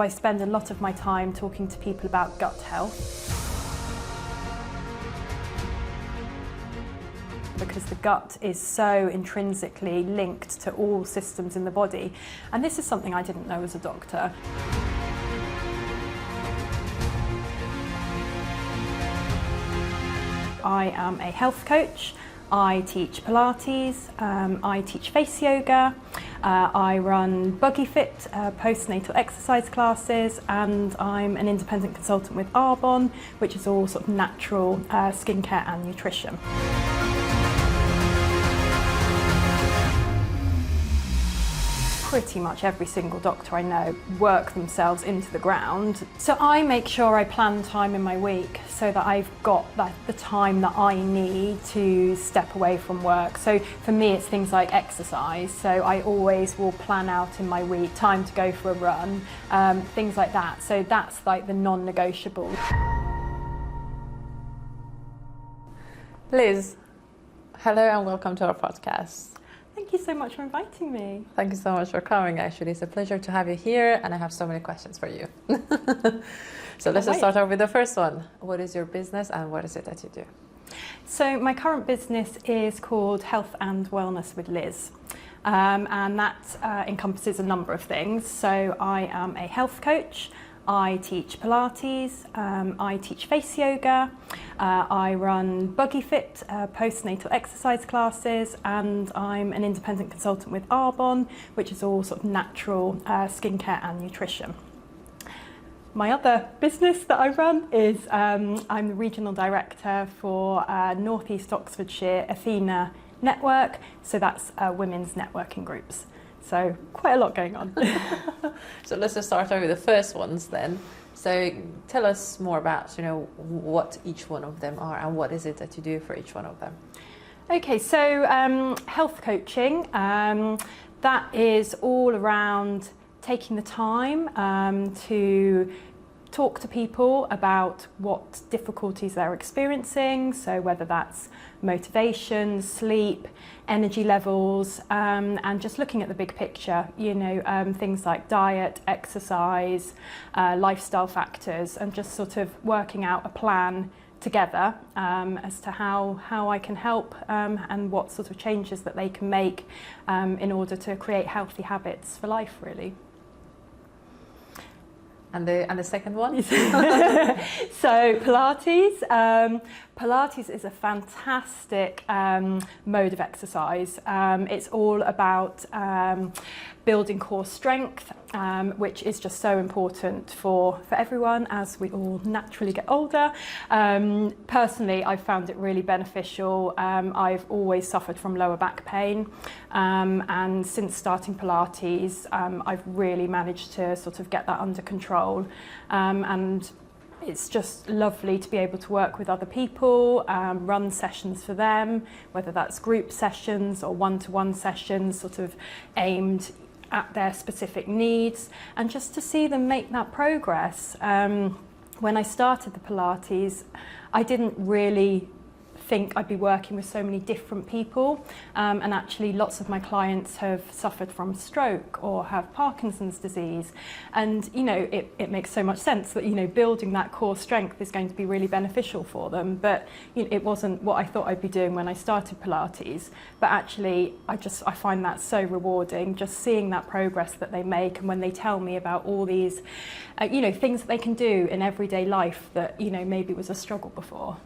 I spend a lot of my time talking to people about gut health because the gut is so intrinsically linked to all systems in the body, and this is something I didn't know as a doctor. I am a health coach. I teach Pilates, I teach face yoga, I run Buggy Fit, postnatal exercise classes, and I'm an independent consultant with Arbonne, which is all sort of natural skincare and nutrition. Pretty much every single doctor I know work themselves into the ground. So I make sure I plan time in my week so that I've got the time that I need to step away from work. So for me it's things like exercise, so I always will plan out in my week time to go for a run, things like that. So that's like the non-negotiable. Liz, hello and welcome to our podcast. Thank you so much for inviting me. Thank you so much for coming, actually. It's a pleasure to have you here, and I have so many questions for you. So let's just start off with the first one. What is your business and what is it that you do? So my current business is called Health and Wellness with Liz. And that encompasses a number of things. So I am a health coach. I teach Pilates, I teach face yoga, I run Buggy Fit, postnatal exercise classes, and I'm an independent consultant with Arbonne, which is all sort of natural skincare and nutrition. My other business that I run is I'm the regional director for North East Oxfordshire Athena Network, so that's women's networking groups. So quite a lot going on. So let's just start over with the first ones then. So tell us more about, what each one of them are and what is it that you do for each one of them. Okay, so health coaching, that is all around taking the time to talk to people about what difficulties they're experiencing, so whether that's motivation, sleep, energy levels, and just looking at the big picture, things like diet, exercise, lifestyle factors, and just sort of working out a plan together as to how I can help and what sort of changes that they can make in order to create healthy habits for life, really. And the second one? So Pilates. Pilates is a fantastic mode of exercise. It's all about building core strength, which is just so important for everyone as we all naturally get older. Personally, I've found it really beneficial. I've always suffered from lower back pain, and since starting Pilates, I've really managed to sort of get that under control. And it's just lovely to be able to work with other people, run sessions for them, whether that's group sessions or one-to-one sessions, sort of aimed at their specific needs, and just to see them make that progress. When I started the Pilates, I didn't really think I'd be working with so many different people, and actually lots of my clients have suffered from stroke or have Parkinson's disease, and it makes so much sense that building that core strength is going to be really beneficial for them, but it wasn't what I thought I'd be doing when I started Pilates. But actually I find that so rewarding, just seeing that progress that they make, and when they tell me about all these things that they can do in everyday life that maybe was a struggle before.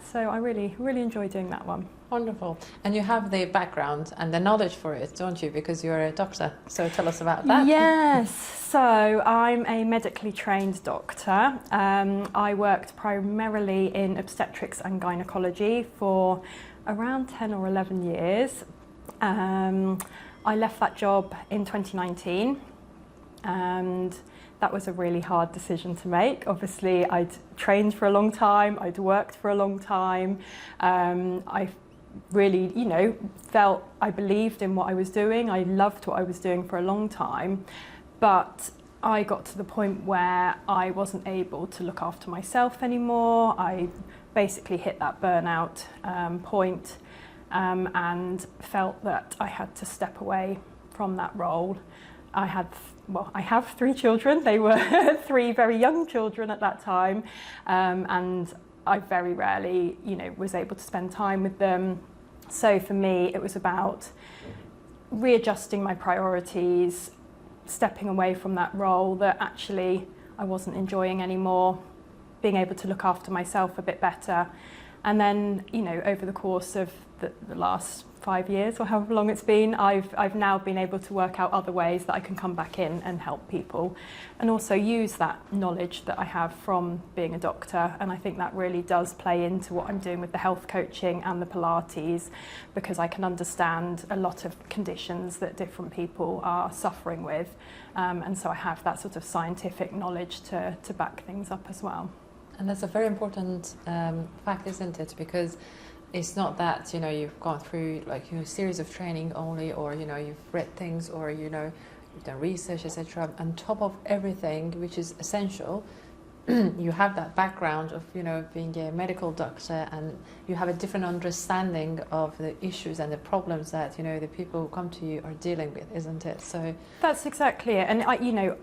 So I really enjoy doing that one. Wonderful. And you have the background and the knowledge for it, don't you? Because you're a doctor. So tell us about that. Yes. So I'm a medically trained doctor. I worked primarily in obstetrics and gynaecology for around 10 or 11 years. I left that job in 2019, and that was a really hard decision to make. Obviously, I'd trained for a long time, I'd worked for a long time. I really, felt I believed in what I was doing. I loved what I was doing for a long time. But I got to the point where I wasn't able to look after myself anymore. I basically hit that burnout point, and felt that I had to step away from that role. I had well, I have 3 children. They were 3 very young children at that time, and I very rarely, was able to spend time with them. So for me, it was about readjusting my priorities, stepping away from that role that actually I wasn't enjoying anymore, being able to look after myself a bit better. And then, over the course of the last 5 years or however long it's been, I've now been able to work out other ways that I can come back in and help people, and also use that knowledge that I have from being a doctor. And I think that really does play into what I'm doing with the health coaching and the Pilates, because I can understand a lot of conditions that different people are suffering with, and so I have that sort of scientific knowledge to back things up as well. And that's a very important fact, isn't it? Because it's not that, you've gone through a series of training only, or, you've read things, or, you've done research, etc. On top of everything, which is essential, you have that background of, being a medical doctor, and you have a different understanding of the issues and the problems that, the people who come to you are dealing with, isn't it? So that's exactly it. And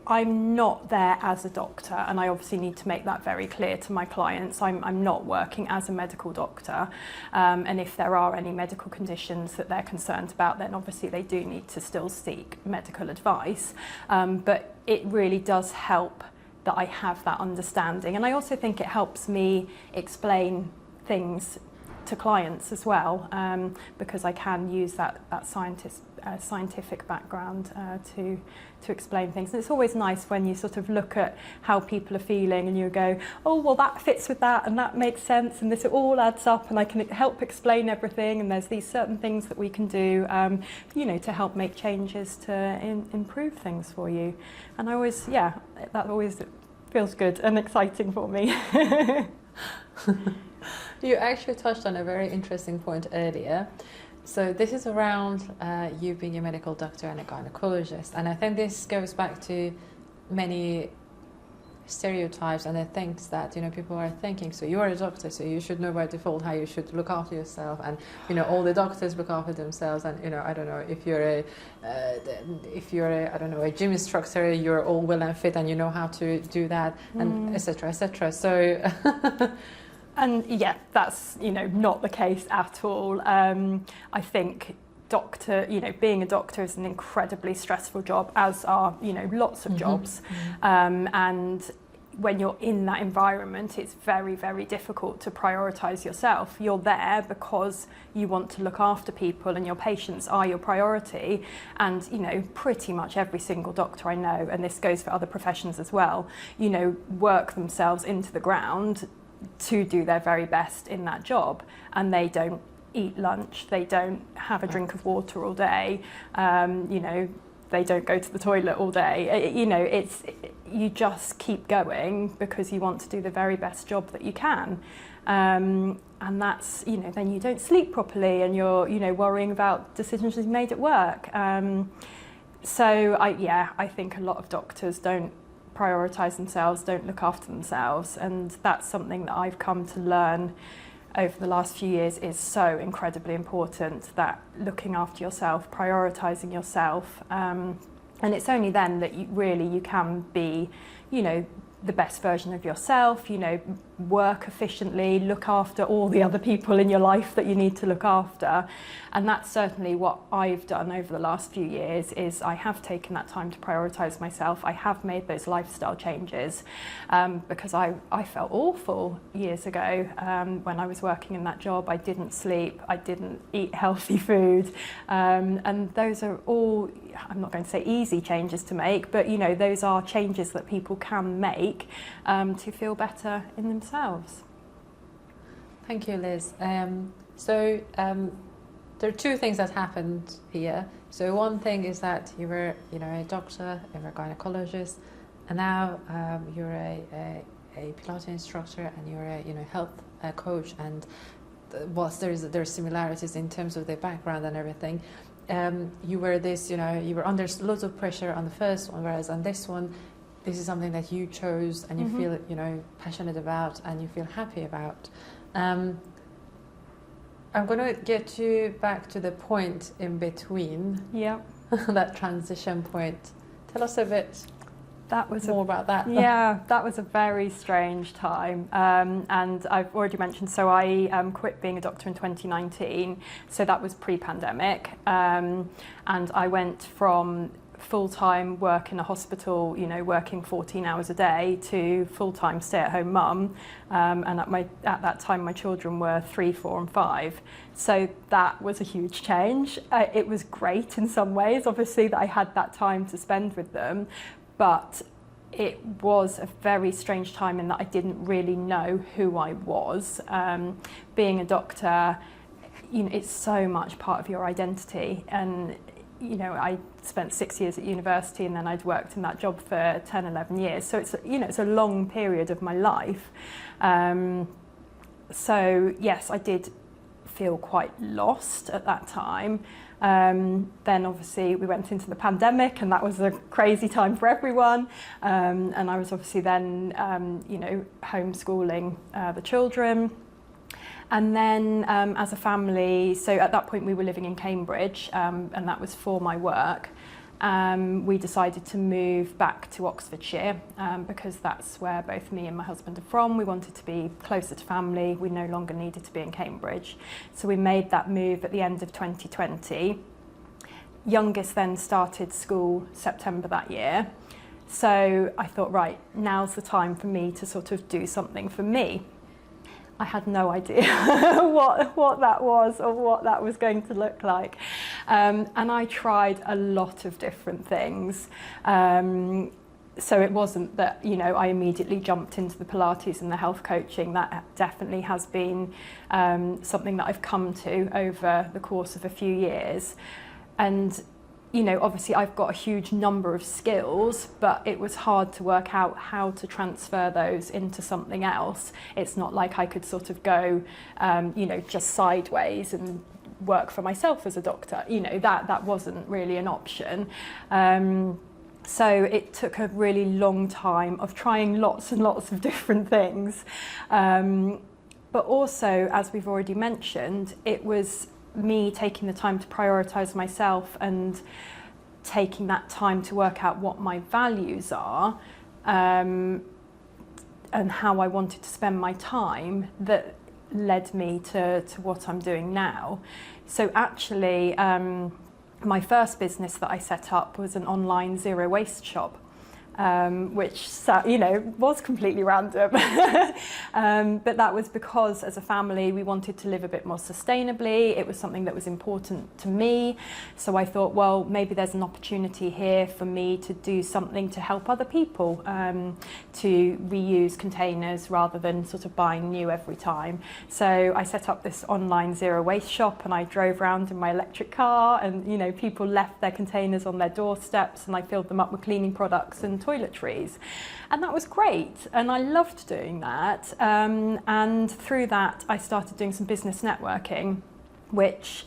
I'm not there as a doctor, and I obviously need to make that very clear to my clients. I'm not working as a medical doctor, and if there are any medical conditions that they're concerned about, then obviously they do need to still seek medical advice. But it really does help that I have that understanding, and I also think it helps me explain things to clients as well, because I can use that scientific background to explain things. And it's always nice when you sort of look at how people are feeling and you go, oh well, that fits with that and that makes sense and this all adds up, and I can help explain everything, and there's these certain things that we can do to help make changes to improve things for you. And that always feels good and exciting for me. You actually touched on a very interesting point earlier. So this is around you being a medical doctor and a gynecologist, and I think this goes back to many stereotypes and the things that people are thinking. So you are a doctor, so you should know by default how you should look after yourself, and all the doctors look after themselves, and I don't know, if you're a gym instructor, you're all well and fit and you know how to do that, and etc. etc. So and yeah, that's not the case at all. I think being a doctor is an incredibly stressful job, as are lots of jobs, and when you're in that environment, it's very, very difficult to prioritise yourself. You're there because you want to look after people, and your patients are your priority. And pretty much every single doctor I know, and this goes for other professions as well, work themselves into the ground to do their very best in that job, and they don't eat lunch, they don't have a drink of water all day, they don't go to the toilet all day. You just keep going because you want to do the very best job that you can, and that's then you don't sleep properly, and you're worrying about decisions you've made at work. So I think a lot of doctors don't prioritise themselves, don't look after themselves, and that's something that I've come to learn over the last few years is so incredibly important, that looking after yourself, prioritising yourself, and it's only then that you can be, the best version of yourself, work efficiently, look after all the other people in your life that you need to look after. And that's certainly what I've done over the last few years, is I have taken that time to prioritise myself. I have made those lifestyle changes, because I felt awful years ago when I was working in that job. I didn't sleep, I didn't eat healthy food, and those are all, I'm not going to say easy changes to make, but those are changes that people can make to feel better in themselves. Thank you, Liz. There are two things that happened here. So one thing is that you were, a doctor, you were a gynecologist, and now you're a Pilates instructor, and you're a health coach. And whilst there are similarities in terms of their background and everything, you were you were under loads of pressure on the first one, whereas on this one, this is something that you chose and you feel passionate about and you feel happy about. I'm going to get you back to the point in between. Yeah. That transition point. Tell us a bit more about that. Yeah, that was a very strange time. And I've already mentioned, so I quit being a doctor in 2019. So that was pre-pandemic. And I went from full-time work in a hospital, you know, working 14 hours a day, to full-time stay-at-home mum. And at that time, my children were 3, 4 and 5. So that was a huge change. It was great in some ways, obviously, that I had that time to spend with them. But it was a very strange time in that I didn't really know who I was. Being a doctor, you know, it's so much part of your identity. And you know, I spent 6 years at university, and then I'd worked in that job for 10, 11 years. So it's, you know, it's a long period of my life. So yes, I did feel quite lost at that time. Then obviously we went into the pandemic, and that was a crazy time for everyone. And I was obviously then, you know, homeschooling the children. And then as a family, so at that point we were living in Cambridge, and that was for my work. We decided to move back to Oxfordshire because that's where both me and my husband are from. We wanted to be closer to family. We no longer needed to be in Cambridge. So we made that move at the end of 2020. Youngest then started school September that year. So I thought, right, now's the time for me to sort of do something for me. I had no idea what that was or what that was going to look like. And I tried a lot of different things. So it wasn't that, you know, I immediately jumped into the Pilates and the health coaching. That definitely has been something that I've come to over the course of a few years. And you know, obviously I've got a huge number of skills, but it was hard to work out how to transfer those into something else. It's not like I could sort of go, you know, just sideways and work for myself as a doctor. You know, that wasn't really an option. So it took a really long time of trying lots and lots of different things. But also, as we've already mentioned, it was me taking the time to prioritise myself and taking that time to work out what my values are and how I wanted to spend my time that led me to what I'm doing now. So actually, my first business that I set up was an online zero waste shop. Which, you know, was completely random. But that was because as a family we wanted to live a bit more sustainably. It was something that was important to me. So I thought, well, maybe there's an opportunity here for me to do something to help other people, to reuse containers rather than sort of buying new every time. So I set up this online zero waste shop, and I drove around in my electric car, and, you know, people left their containers on their doorsteps, and I filled them up with cleaning products and toiletries, and that was great, and I loved doing that. And through that I started doing some business networking, which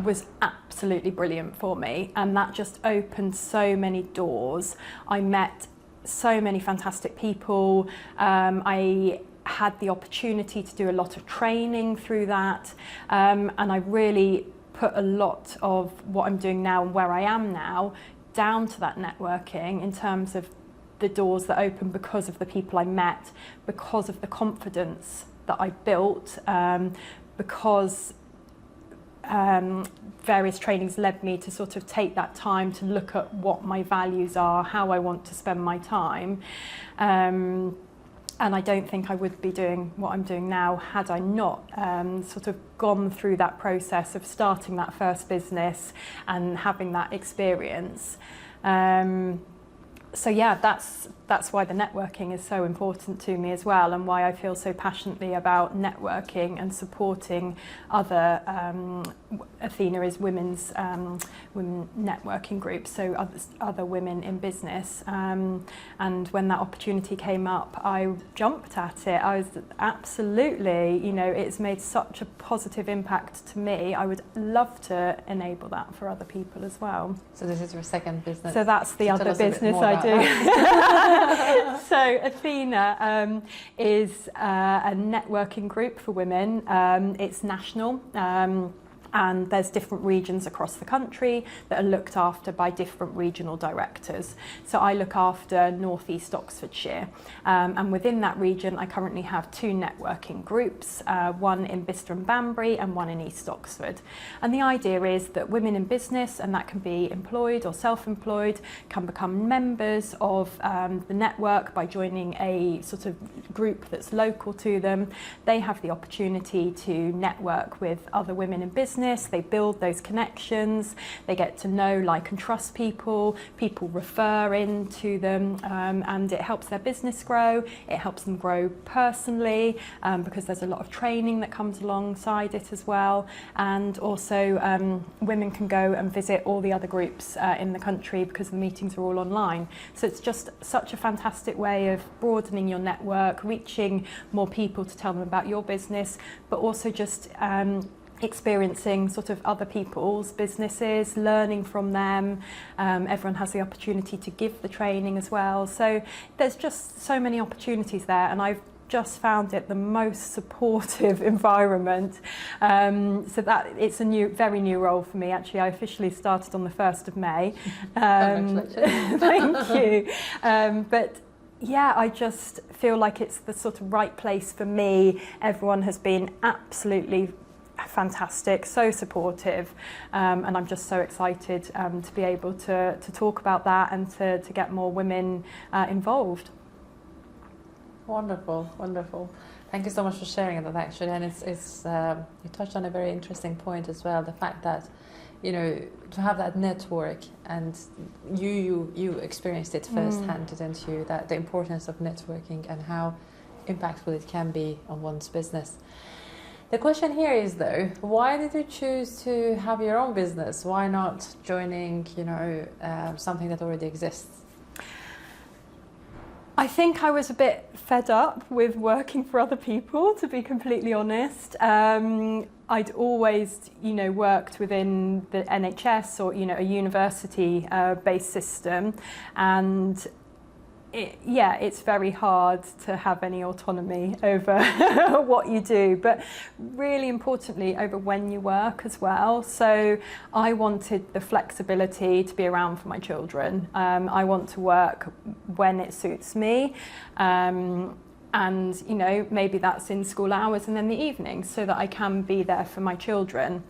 was absolutely brilliant for me, and that just opened so many doors. I met so many fantastic people. I had the opportunity to do a lot of training through that, and I really put a lot of what I'm doing now and where I am now down to that networking, in terms of the doors that opened because of the people I met, because of the confidence that I built, because various trainings led me to sort of take that time to look at what my values are, how I want to spend my time. And I don't think I would be doing what I'm doing now had I not sort of gone through that process of starting that first business and having that experience. So yeah, that's why the networking is so important to me as well, and why I feel so passionately about networking and supporting other, Athena is women's women networking groups, so other women in business. And when that opportunity came up, I jumped at it. I was absolutely, you know, it's made such a positive impact to me. I would love to enable that for other people as well. So this is your second business. So that's the other business I do. So Athena is a networking group for women. It's national. And there's different regions across the country that are looked after by different regional directors. So I look after North East Oxfordshire, and within that region I currently have 2 networking groups, one in Bicester and Banbury and one in East Oxford. And the idea is that women in business, and that can be employed or self-employed, can become members of the network by joining a sort of group that's local to them. They have the opportunity to network with other women in business. They build those connections, they get to know, like and trust people, people refer into them, and it helps their business grow, it helps them grow personally, because there's a lot of training that comes alongside it as well. And also women can go and visit all the other groups in the country because the meetings are all online. So it's just such a fantastic way of broadening your network, reaching more people to tell them about your business, but also just experiencing sort of other people's businesses, learning from them. Everyone has the opportunity to give the training as well. So there's just so many opportunities there, and I've just found it the most supportive environment. So that it's a very new role for me. Actually, I officially started on the 1st of May. Thank you. But yeah, I just feel like it's the sort of right place for me. Everyone has been absolutely fantastic, so supportive, and I'm just so excited to be able to talk about that and to get more women involved. Wonderful, wonderful. Thank you so much for sharing that, actually. And it's you touched on a very interesting point as well, the fact that, you know, to have that network, and you experienced it firsthand, didn't you, that the importance of networking and how impactful it can be on one's business. The question here is, though, why did you choose to have your own business? Why not joining, you know, something that already exists? I think I was a bit fed up with working for other people, to be completely honest. I'd always, you know, worked within the NHS or, you know, a university-based system, and it's very hard to have any autonomy over what you do, but really importantly over when you work as well. So I wanted the flexibility to be around for my children. I want to work when it suits me. And, you know, maybe that's in school hours and then the evenings, so that I can be there for my children.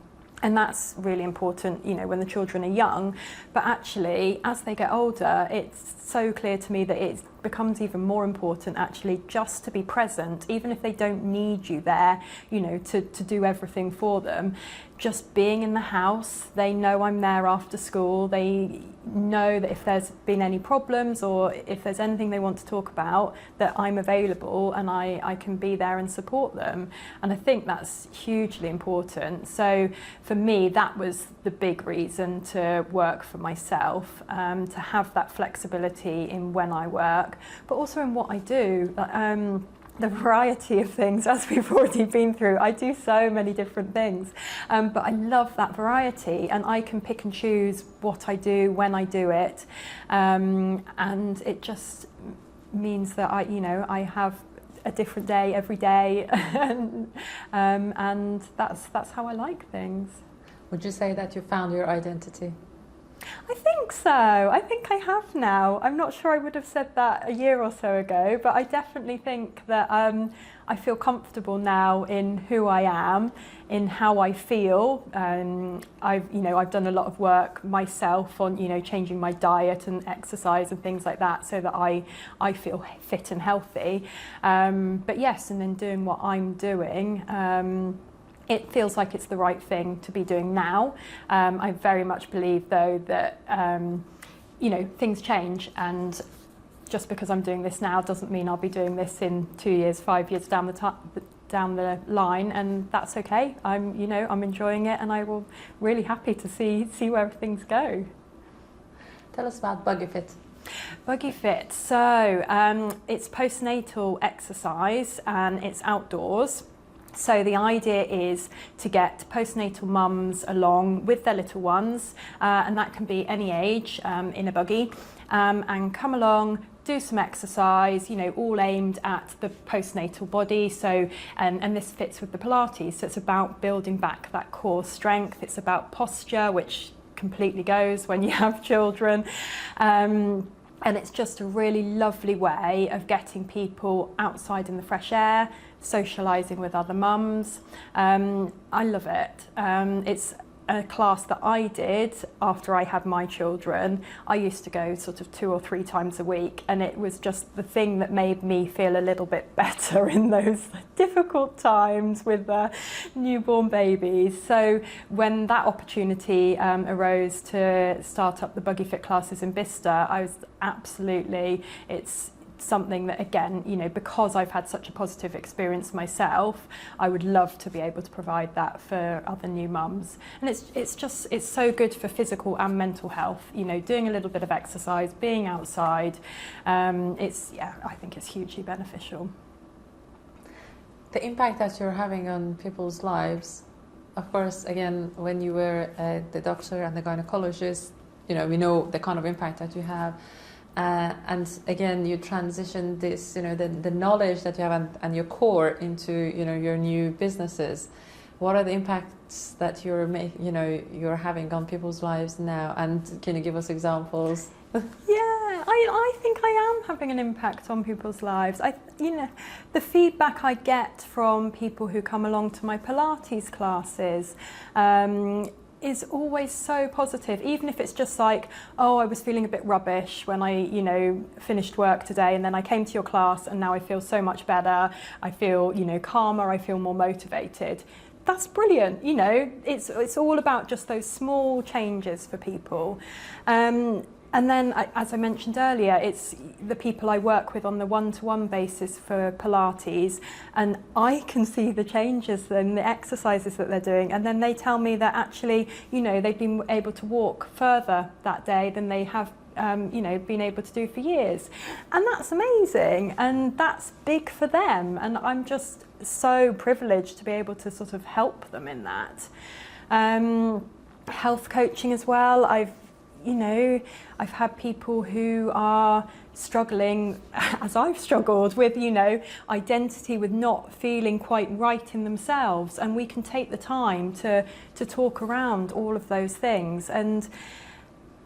And that's really important, you know, when the children are young. But actually, as they get older, it's so clear to me that it becomes even more important, actually, just to be present, even if they don't need you there, you know, to do everything for them. Just being in the house, they know I'm there after school. They know that if there's been any problems or if there's anything they want to talk about, that I'm available and I can be there and support them. And I think that's hugely important. So for me, that was the big reason to work for myself, to have that flexibility in when I work, but also in what I do. The variety of things, as we've already been through. I do so many different things, but I love that variety, and I can pick and choose what I do when I do it, and it just means that I have a different day every day, and that's how I like things. Would you say that you found your identity? I think so. I think I have now. I'm not sure I would have said that a year or so ago, but I definitely think that I feel comfortable now in who I am, in how I feel. I've done a lot of work myself on, you know, changing my diet and exercise and things like that, so that I feel fit and healthy. But yes, and then doing what I'm doing. It feels like it's the right thing to be doing now. I very much believe, though, that things change, and just because I'm doing this now doesn't mean I'll be doing this in 2 years, 5 years down the line, and that's okay. I'm enjoying it, and I will really happy to see where things go. Tell us about Buggy Fit. Buggy Fit. So it's postnatal exercise, and it's outdoors. So the idea is to get postnatal mums along with their little ones, and that can be any age, in a buggy, and come along, do some exercise, you know, all aimed at the postnatal body. So, and this fits with the Pilates. So it's about building back that core strength. It's about posture, which completely goes when you have children. And it's just a really lovely way of getting people outside in the fresh air, socialising with other mums. I love it. It's a class that I did after I had my children. I used to go sort of 2 or 3 times a week, and it was just the thing that made me feel a little bit better in those difficult times with newborn babies. So when that opportunity arose to start up the Buggy Fit classes in Bicester, I was absolutely, it's something that, again, you know, because I've had such a positive experience myself, I would love to be able to provide that for other new mums. And it's so good for physical and mental health, you know, doing a little bit of exercise, being outside. I think it's hugely beneficial. The impact that you're having on people's lives, of course, again, when you were the doctor and the gynecologist, you know, we know the kind of impact that you have. And again, you transition this, you know, the knowledge that you have and your core into, you know, your new businesses. What are the impacts that you're having on people's lives now? And can you give us examples? Yeah, I think I am having an impact on people's lives. The feedback I get from people who come along to my Pilates classes, is always so positive, even if it's just like, oh, I was feeling a bit rubbish when I, you know, finished work today, and then I came to your class and now I feel so much better. I feel, you know, calmer, I feel more motivated. That's brilliant, you know, it's all about just those small changes for people. And then, as I mentioned earlier, it's the people I work with on the one-to-one basis for Pilates, and I can see the changes and the exercises that they're doing, and then they tell me that actually, you know, they've been able to walk further that day than they have, you know, been able to do for years. And that's amazing, and that's big for them, and I'm just so privileged to be able to sort of help them in that. Health coaching as well. I've had people who are struggling, as I've struggled with, you know, identity, with not feeling quite right in themselves, and we can take the time to talk around all of those things. And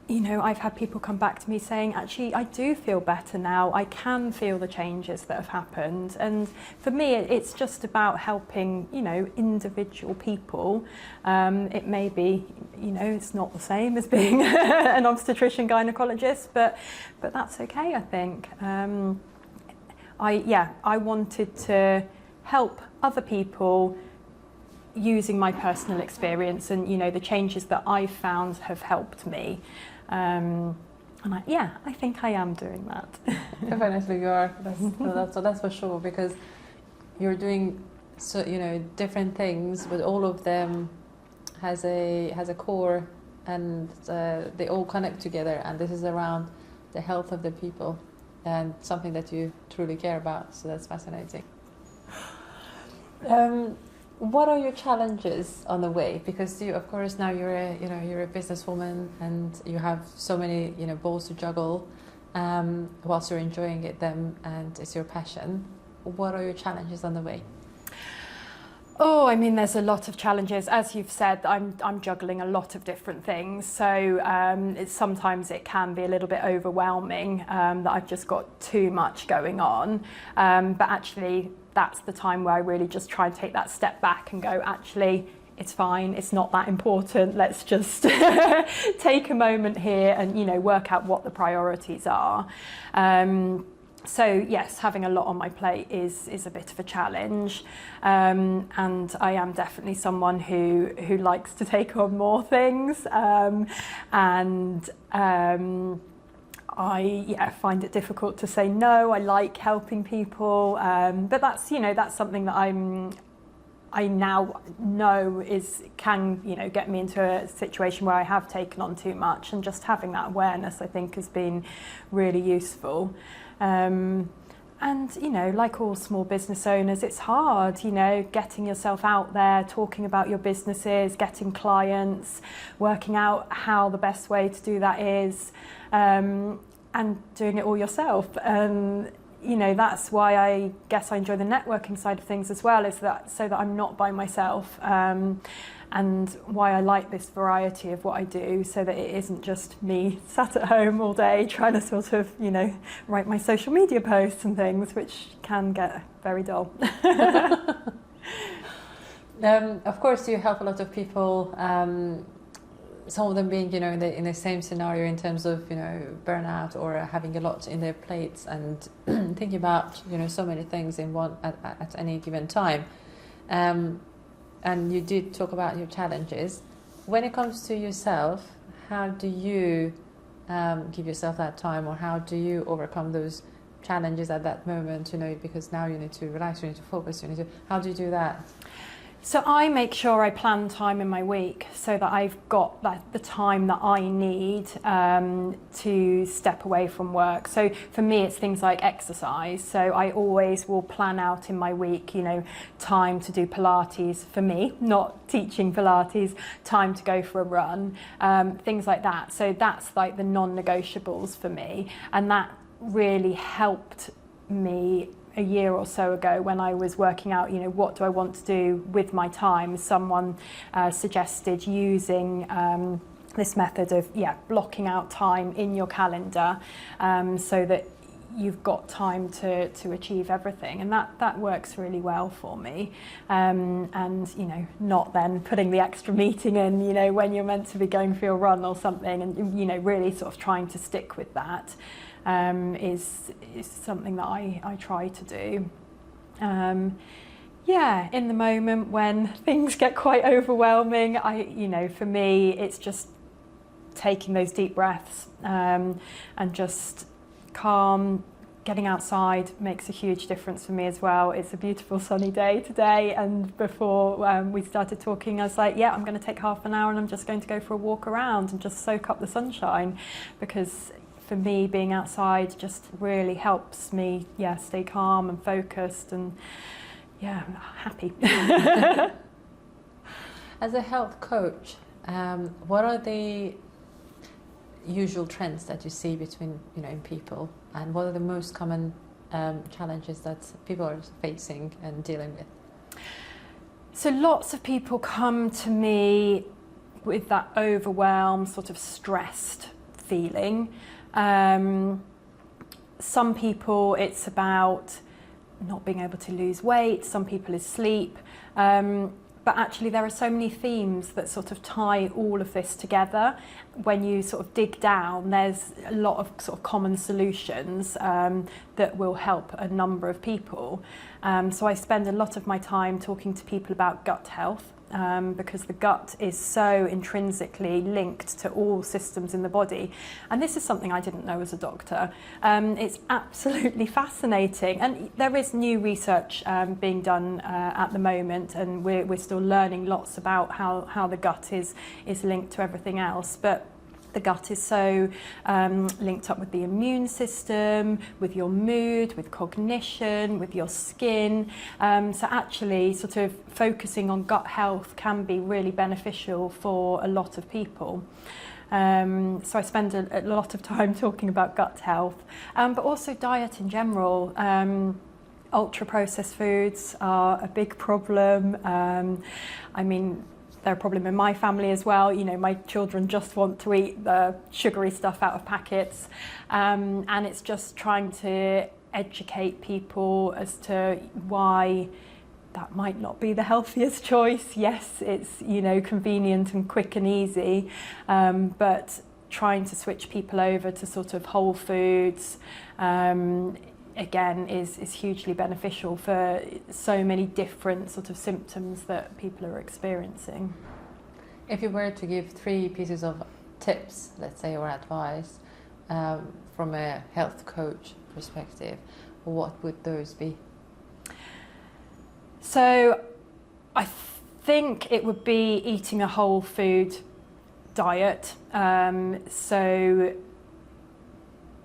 you know, I've had people come back to me saying, actually, I do feel better now. I can feel the changes that have happened. And for me, it's just about helping, you know, individual people. It may be, you know, it's not the same as being an obstetrician gynaecologist, but that's okay, I think. I wanted to help other people using my personal experience, and you know, the changes that I've found have helped me. And I think I am doing that. Definitely you are. That's for sure, because you're doing different things, but all of them has a core, and they all connect together, and this is around the health of the people and something that you truly care about. So that's fascinating. What are your challenges on the way? Because you, of course, now you're a businesswoman, and you have so many balls to juggle, whilst you're enjoying them, and it's your passion. What are your challenges on the way? Oh, I mean, there's a lot of challenges. As you've said, I'm juggling a lot of different things. So sometimes it can be a little bit overwhelming, that I've just got too much going on. But actually, that's the time where I really just try and take that step back and go, actually, it's fine. It's not that important. Let's just take a moment here and, work out what the priorities are. So yes, having a lot on my plate is a bit of a challenge, and I am definitely someone who likes to take on more things, and I find it difficult to say no. I like helping people, but that's something that I now know can get me into a situation where I have taken on too much, and just having that awareness, I think, has been really useful. And like all small business owners, it's hard, getting yourself out there, talking about your businesses, getting clients, working out how the best way to do that is. and doing it all yourself. And you know, that's why I guess I enjoy the networking side of things as well, is that so that I'm not by myself, and why I like this variety of what I do, so that it isn't just me sat at home all day trying to sort of, you know, write my social media posts and things, which can get very dull. Of course, you help a lot of people, some of them being, you know, in the same scenario in terms of, you know, burnout or having a lot in their plates and thinking about, you know, so many things in one at any given time. And you did talk about your challenges. When it comes to yourself, how do you give yourself that time, or how do you overcome those challenges at that moment, you know, because now you need to relax, you need to focus, how do you do that? So I make sure I plan time in my week so that I've got the time that I need to step away from work. So for me, it's things like exercise. So I always will plan out in my week, you know, time to do Pilates for me, not teaching Pilates, time to go for a run, things like that. So that's like the non-negotiables for me. And that really helped me a year or so ago when I was working out, you know, what do I want to do with my time. Someone suggested using this method of blocking out time in your calendar, so that you've got time to achieve everything, and that works really well for me. And you know, not then putting the extra meeting in, you know, when you're meant to be going for your run or something, and you know, really sort of trying to stick with that. Is something that I try to do. In the moment when things get quite overwhelming, you know, for me, it's just taking those deep breaths, and just calm. Getting outside makes a huge difference for me as well. It's a beautiful sunny day today, and before we started talking, I was like, I'm going to take half an hour and I'm just going to go for a walk around and just soak up the sunshine, because for me, being outside just really helps me, stay calm and focused, and happy. As a health coach, what are the usual trends that you see between, you know, in people, and what are the most common challenges that people are facing and dealing with? So lots of people come to me with that overwhelmed, sort of stressed feeling. Some people, it's about not being able to lose weight. Some people is sleep. But actually there are so many themes that sort of tie all of this together. When you sort of dig down, there's a lot of sort of common solutions that will help a number of people. So I spend a lot of my time talking to people about gut health, because the gut is so intrinsically linked to all systems in the body. And this is something I didn't know as a doctor. It's absolutely fascinating. And there is new research being done at the moment, and we're still learning lots about how the gut is linked to everything else. But the gut is so linked up with the immune system, with your mood, with cognition, with your skin. So actually sort of focusing on gut health can be really beneficial for a lot of people. So I spend a lot of time talking about gut health, but also diet in general. Ultra-processed foods are a big problem. I mean, they're a problem in my family as well. You know, my children just want to eat the sugary stuff out of packets. And it's just trying to educate people as to why that might not be the healthiest choice. Yes, it's, you know, convenient and quick and easy, but trying to switch people over to sort of whole foods, again, is hugely beneficial for so many different sort of symptoms that people are experiencing. If you were to give 3 pieces of tips, let's say, or advice from a health coach perspective, what would those be? So I think it would be eating a whole food diet. So,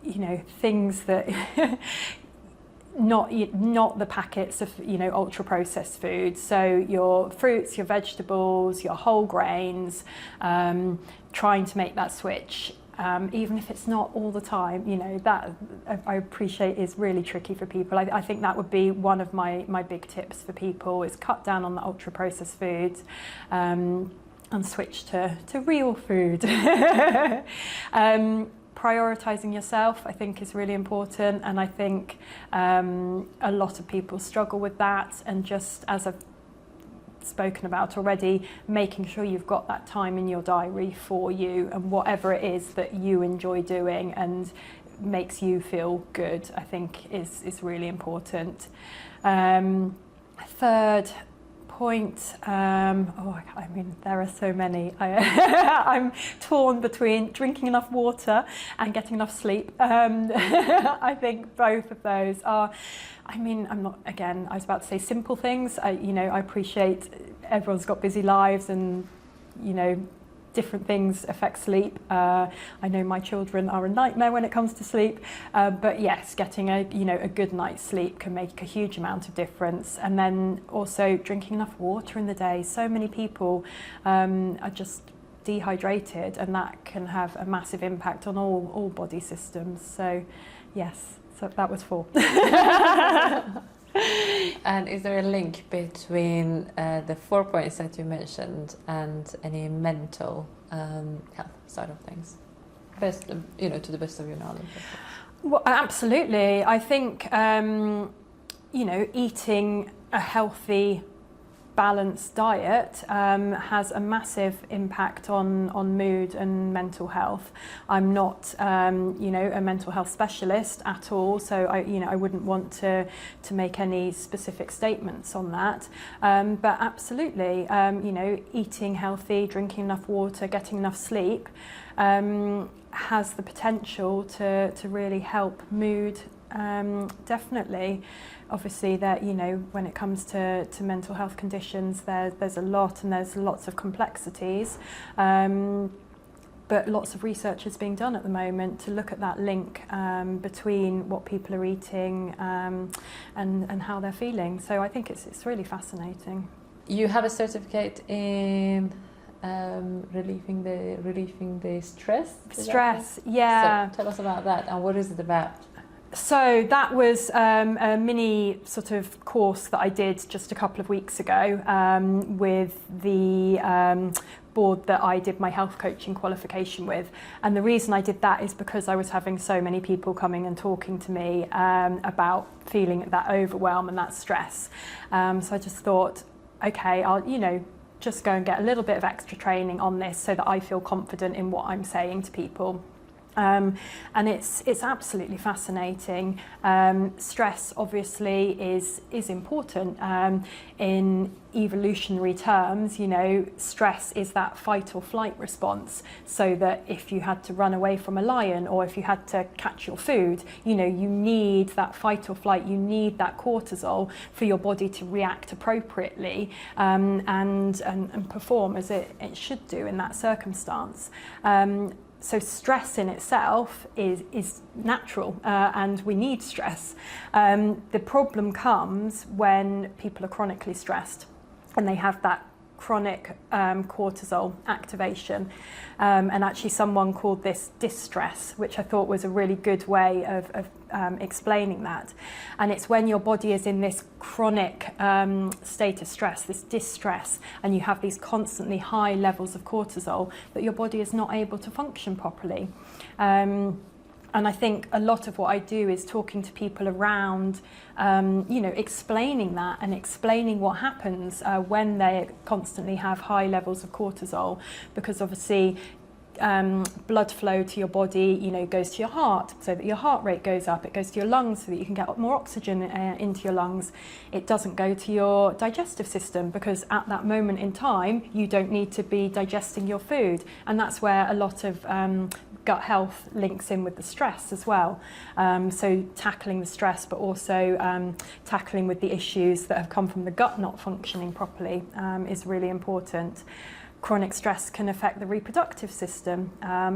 you know, things that not the packets of, you know, ultra processed foods. So your fruits, your vegetables, your whole grains, trying to make that switch. even if it's not all the time, you know, that I appreciate is really tricky for people. I think that would be one of my big tips for people, is cut down on the ultra processed foods and switch to real food. Prioritising yourself, I think, is really important, and I think a lot of people struggle with that, and just as I've spoken about already, making sure you've got that time in your diary for you and whatever it is that you enjoy doing and makes you feel good, I think is really important. Third point, I mean, there are so many. I'm torn between drinking enough water and getting enough sleep. I think both of those are, I mean, I was about to say simple things. I appreciate everyone's got busy lives, and, you know, different things affect sleep. I know my children are a nightmare when it comes to sleep, but yes, getting a good night's sleep can make a huge amount of difference. And then also drinking enough water in the day. So many people are just dehydrated, and that can have a massive impact on all body systems. So yes, so that was 4. And is there a link between the 4 points that you mentioned and any mental health side of things? To the best of your knowledge. Well, absolutely. I think eating a healthy, balanced diet has a massive impact on mood and mental health. I'm not a mental health specialist at all, so I wouldn't want to make any specific statements on that, but absolutely, eating healthy, drinking enough water, getting enough sleep has the potential to really help mood. Definitely. Obviously, that when it comes to mental health conditions, there's a lot, and there's lots of complexities, but lots of research is being done at the moment to look at that link between what people are eating and how they're feeling. So I think it's really fascinating. You have a certificate in relieving the stress. Stress, yeah. So tell us about that, and what is it about? So that was a mini sort of course that I did just a couple of weeks ago with the board that I did my health coaching qualification with. And the reason I did that is because I was having so many people coming and talking to me about feeling that overwhelm and that stress. So I just thought, okay, I'll just go and get a little bit of extra training on this so that I feel confident in what I'm saying to people. And it's absolutely fascinating. Stress obviously is important. In evolutionary terms, stress is that fight or flight response, so that if you had to run away from a lion or if you had to catch your food, you need that fight or flight, you need that cortisol for your body to react appropriately and perform as it should do in that circumstance. So stress in itself is natural, and we need stress. The problem comes when people are chronically stressed and they have that chronic cortisol activation. And actually someone called this distress, which I thought was a really good way of explaining that. And it's when your body is in this chronic state of stress, this distress, and you have these constantly high levels of cortisol, that your body is not able to function properly. And I think a lot of what I do is talking to people around, explaining that and explaining what happens when they constantly have high levels of cortisol, because obviously blood flow to your body, goes to your heart so that your heart rate goes up. It goes to your lungs so that you can get more oxygen into your lungs. It doesn't go to your digestive system because at that moment in time, you don't need to be digesting your food. And that's where a lot of gut health links in with the stress as well. So tackling the stress, but also tackling with the issues that have come from the gut not functioning properly is really important. Chronic stress can affect the reproductive system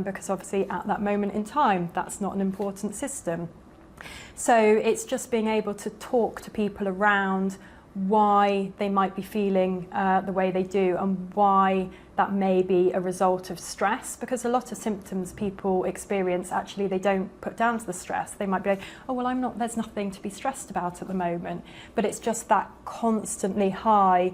because obviously at that moment in time, that's not an important system. So it's just being able to talk to people around why they might be feeling the way they do, and why that may be a result of stress, because a lot of symptoms people experience, actually they don't put down to the stress. They might be like, oh well, there's nothing to be stressed about at the moment, but it's just that constantly high,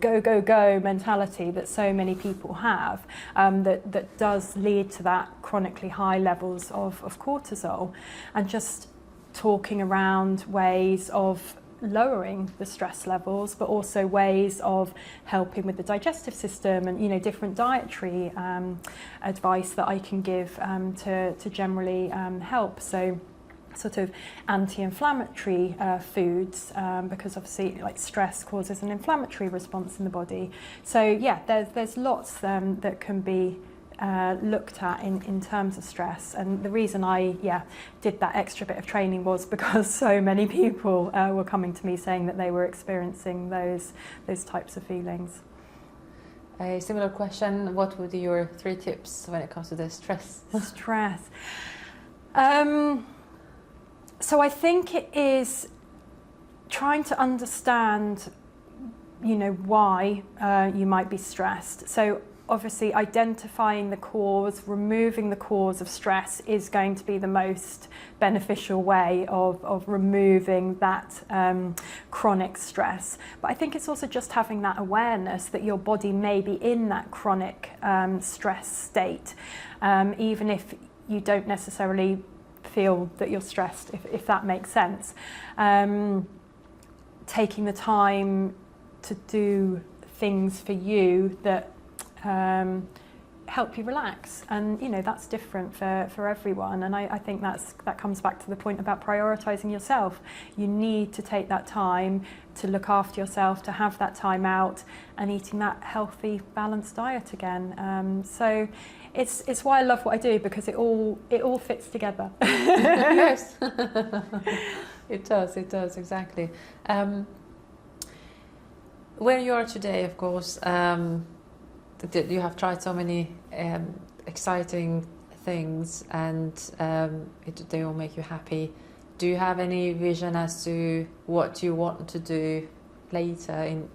go, go, go mentality that so many people have, that does lead to that chronically high levels of cortisol. And just talking around ways of lowering the stress levels, but also ways of helping with the digestive system, and different dietary advice that I can give to generally help. So sort of anti-inflammatory foods, because obviously like stress causes an inflammatory response in the body. So yeah, there's lots that can be looked at in terms of stress. And the reason I did that extra bit of training was because so many people were coming to me saying that they were experiencing those types of feelings. A similar question, what would be your 3 tips when it comes to the stress? Stress. So I think it is trying to understand, why you might be stressed. So obviously identifying the cause, removing the cause of stress is going to be the most beneficial way of removing that chronic stress. But I think it's also just having that awareness that your body may be in that chronic stress state, even if you don't necessarily feel that you're stressed, if that makes sense. Taking the time to do things for you that help you relax, and that's different for everyone. And I think that comes back to the point about prioritizing yourself. You need to take that time to look after yourself, to have that time out, and eating that healthy, balanced diet again. So it's why I love what I do, because it all fits together. Yes, it does, exactly. Where you are today, of course, you have tried so many exciting things, and they all make you happy. Do you have any vision as to what you want to do later, in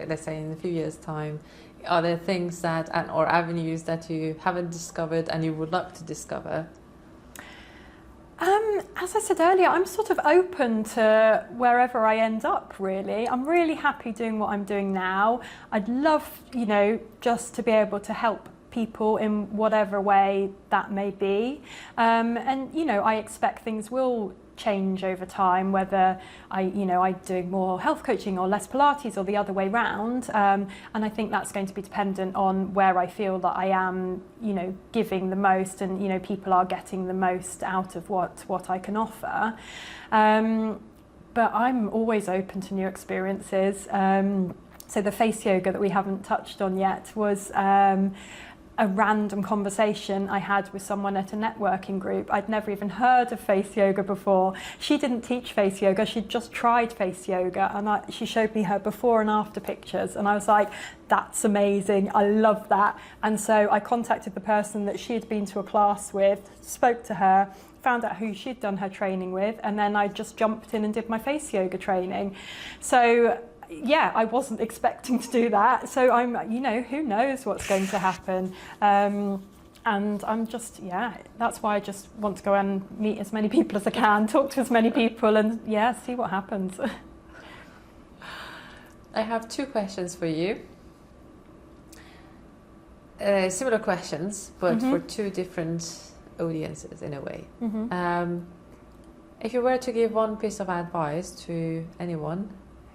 let's say in a few years' time? Are there things or avenues that you haven't discovered and you would like to discover? As I said earlier, I'm sort of open to wherever I end up, really. I'm really happy doing what I'm doing now. I'd love, just to be able to help people in whatever way that may be. And, I expect things will change over time, whether I'm doing more health coaching or less Pilates, or the other way round. And I think that's going to be dependent on where I feel that I am, giving the most, and, people are getting the most out of what I can offer. But I'm always open to new experiences. So the face yoga that we haven't touched on yet was a random conversation I had with someone at a networking group. I'd never even heard of face yoga before. She didn't teach face yoga, she'd just tried face yoga, and she showed me her before and after pictures, and I was like, that's amazing, I love that. And so I contacted the person that she had been to a class with, spoke to her, found out who she'd done her training with, and then I just jumped in and did my face yoga training. So yeah, I wasn't expecting to do that. So I'm, who knows what's going to happen. And I'm just, that's why I just want to go and meet as many people as I can, talk to as many people, and see what happens. I have 2 questions for you. Similar questions, but for 2 different audiences in a way. If you were to give one piece of advice to anyone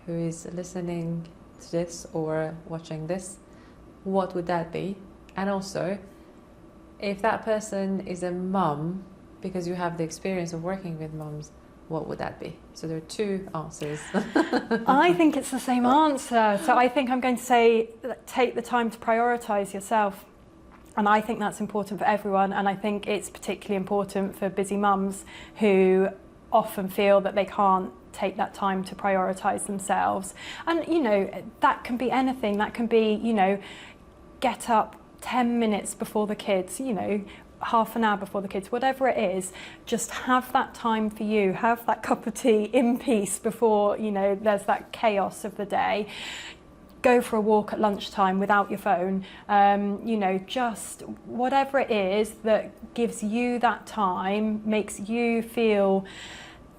who is listening to this or watching this, what would that be? And also, if that person is a mum, because you have the experience of working with mums, what would that be? So there are 2 answers. I think it's the same answer. So I think I'm going to say, take the time to prioritise yourself. And I think that's important for everyone. And I think it's particularly important for busy mums who often feel that they can't take that time to prioritise themselves. And, that can be anything. That can be, get up 10 minutes before the kids, half an hour before the kids, whatever it is, just have that time for you, have that cup of tea in peace before, you know, there's that chaos of the day. Go for a walk at lunchtime without your phone, you know, just whatever it is that gives you that time, makes you feel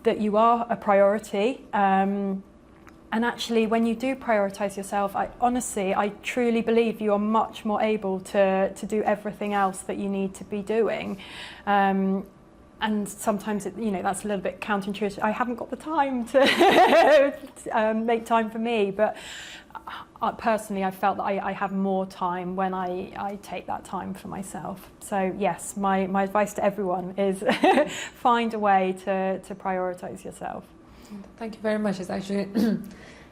that you are a priority. And actually, when you do prioritise yourself, I truly believe you are much more able to do everything else that you need to be doing. And sometimes, you know, that's a little bit counterintuitive. I haven't got the time to make time for me, but personally, I felt that I have more time when I take that time for myself. So yes, my advice to everyone is find a way to prioritise yourself. Thank you very much. It's actually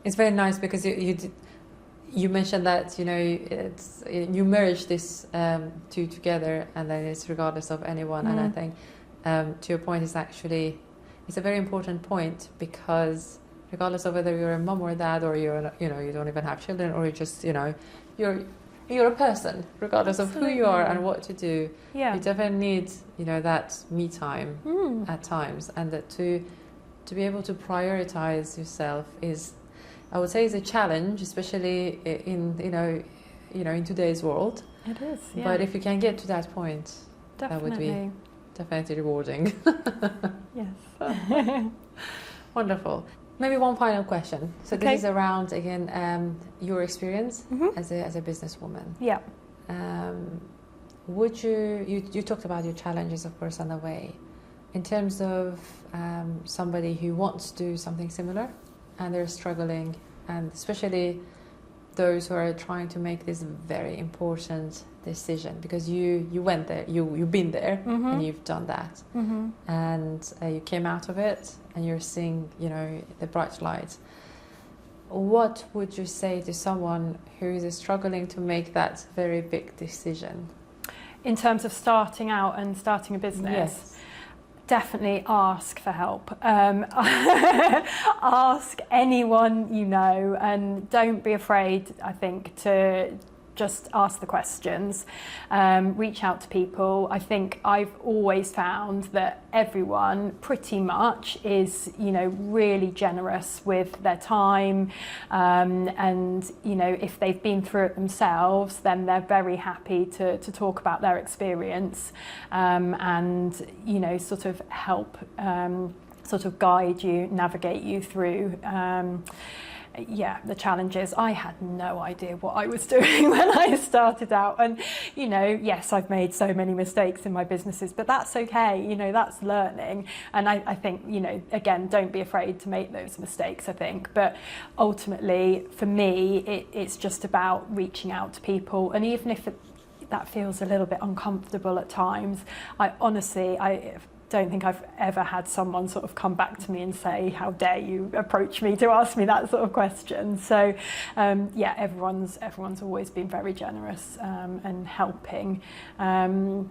it's very nice because you mentioned that, you know, you merge this two together, and then it's regardless of anyone. And I think to your point, it's a very important point, because regardless of whether you're a mom or a dad, or you're, you know, you don't even have children, or you just, you know, you're a person, regardless of who you are and what to do. You definitely need, you know, that me time at times, and that to be able to prioritize yourself is, I would say, is a challenge, especially in in today's world. It is, yeah. But if you can get to that point, that would be definitely rewarding. Yes. Wonderful. Maybe one final question. So this is around, again, your experience as a businesswoman. Yeah. Would you talked about your challenges, of course, on the way. In terms of somebody who wants to do something similar and they're struggling, and especially those who are trying to make this very important decision, because you went there, you've been there, and you've done that, and you came out of it, and you're seeing, you know, the bright light. What would you say to someone who is struggling to make that very big decision? In terms of starting out and starting a business? Yes. Definitely ask for help. Ask anyone you know, and don't be afraid, I think, to just ask the questions. Reach out to people. I think I've always found that everyone pretty much is, you know, really generous with their time, and, you know, if they've been through it themselves, then they're very happy to talk about their experience, and, you know, sort of help sort of guide you, navigate you through the challenges. I had no idea what I was doing when I started out, and, you know, yes, I've made so many mistakes in my businesses, but that's okay, you know, that's learning. And I think, you know, again, don't be afraid to make those mistakes, I think. But ultimately, for me, it's just about reaching out to people, and even if that feels a little bit uncomfortable at times, I don't think I've ever had someone sort of come back to me and say, how dare you approach me to ask me that sort of question. So everyone's always been very generous and helping, and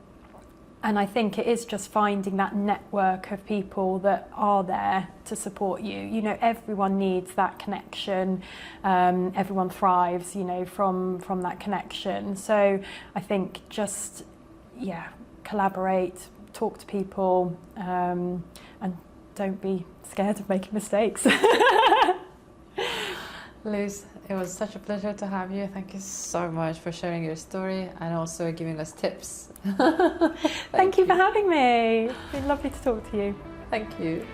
I think it is just finding that network of people that are there to support you. You know, everyone needs that connection. Everyone thrives, you know, from that connection. So I think just collaborate, talk to people, and don't be scared of making mistakes. Liz, it was such a pleasure to have you. Thank you so much for sharing your story and also giving us tips. Thank you for having me. It's been lovely to talk to you. Thank you.